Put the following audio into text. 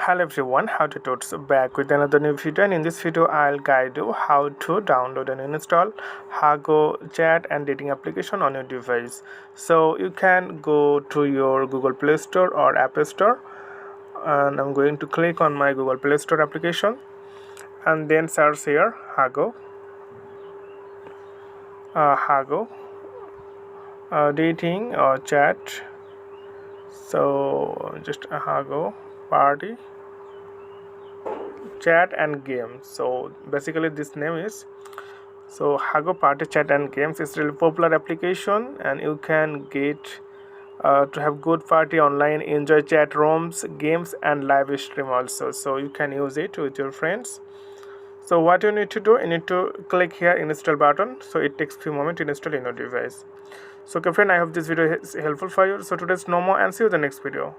Hello everyone, how to totes back with another new video, and in this video I'll guide you how to download and install Hago chat and dating application on your device. So you can go to your Google Play Store or App Store, and I'm going to click on my Google Play Store application and then search here Hago dating or chat. So just Hago party chat and games. So basically this name is Hago party chat and games is really popular application, and you can get to have good party online, enjoy chat rooms, games and live stream also. So you can use it with your friends. So what you need to do, you need to click here install button. So it takes few moments to install in your device. So okay friend, I hope this video is helpful for you. So today's no more, and see you in the next video.